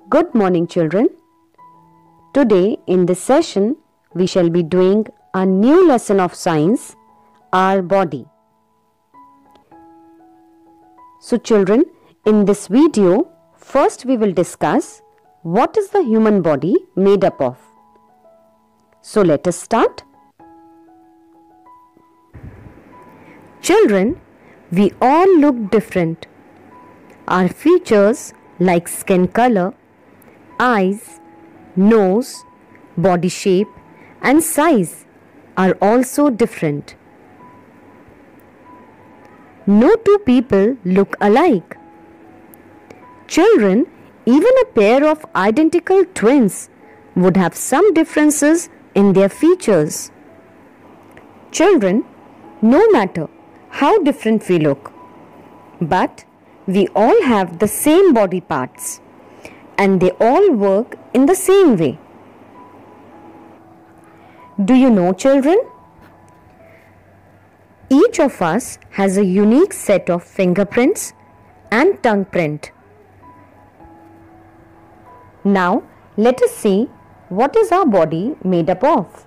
Good morning, children. Today in this session, we shall be doing a new lesson of science, our body. So children, in this video, first we will discuss what is the human body made up of. So let us start. Children, we all look different. Our features like skin color, eyes, nose, body shape and size are also different. No two people look alike. Children, even a pair of identical twins would have some differences in their features. Children, no matter how different we look, but we all have the same body parts and they all work in the same way. Do you know, children? Each of us has a unique set of fingerprints and tongue print. Now, let us see what is our body made up of.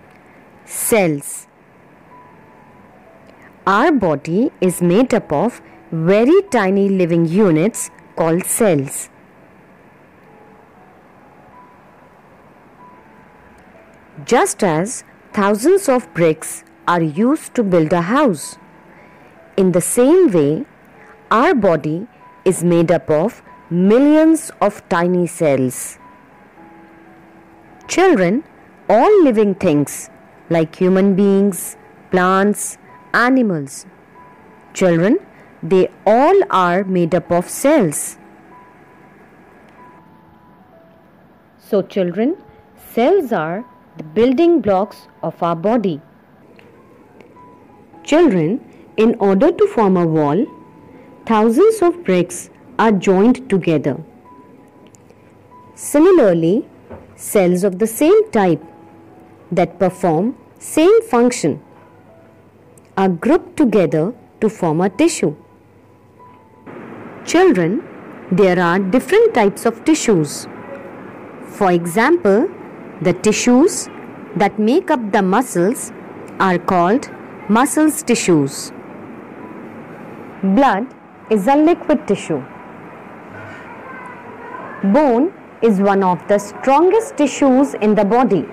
Cells. Our body is made up of very tiny living units called cells. Just as thousands of bricks are used to build a house, in the same way, our body is made up of millions of tiny cells. Children, all living things like human beings, plants, animals. Children, they all are made up of cells. So children, cells are the building blocks of our body. Children, in order to form a wall, thousands of bricks are joined together. Similarly, cells of the same type that perform same function are grouped together to form a tissue. Children, there are different types of tissues. For example, the tissues that make up the muscles are called muscle tissues. Blood is a liquid tissue. Bone is one of the strongest tissues in the body.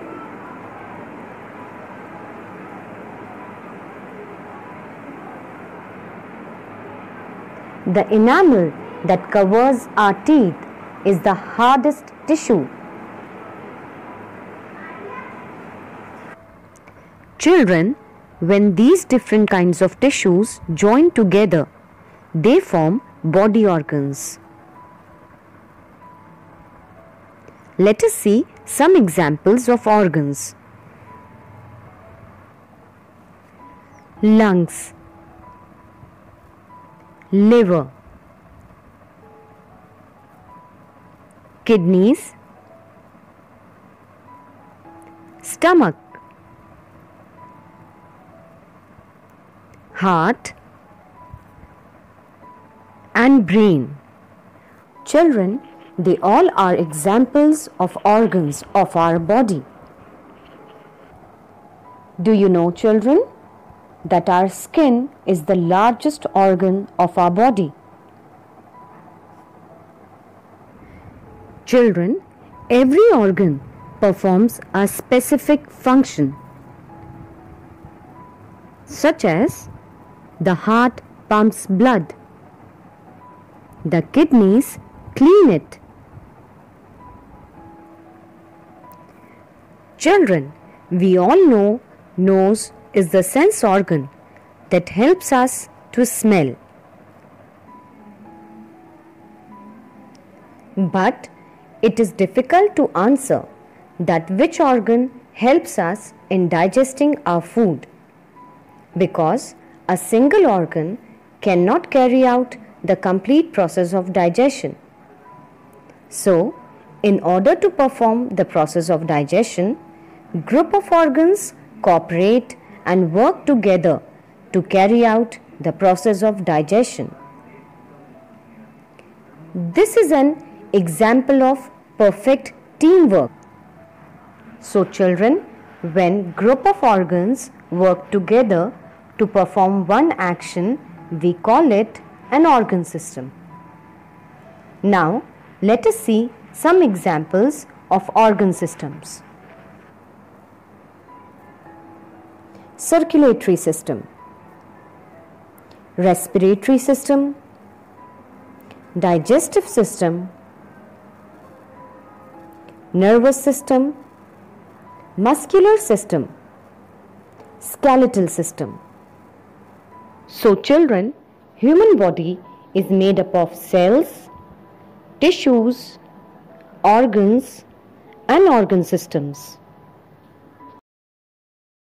The enamel that covers our teeth is the hardest tissue. Children, when these different kinds of tissues join together, they form body organs. Let us see some examples of organs. Lungs, liver, kidneys, stomach, heart and brain. Children, they all are examples of organs of our body. Do you know, children, that our skin is the largest organ of our body? Children, every organ performs a specific function, such as the heart pumps blood, the kidneys clean it. Children, we all know nose is the sense organ that helps us to smell. But it is difficult to answer that which organ helps us in digesting our food, because a single organ cannot carry out the complete process of digestion. So, in order to perform the process of digestion, group of organs cooperate and work together to carry out the process of digestion. This is an example of perfect teamwork. So children, when group of organs work together to perform one action, we call it an organ system. Now, let us see some examples of organ systems. Circulatory system, respiratory system, digestive system, nervous system, muscular system, skeletal system. So children, human body is made up of cells, tissues, organs and organ systems.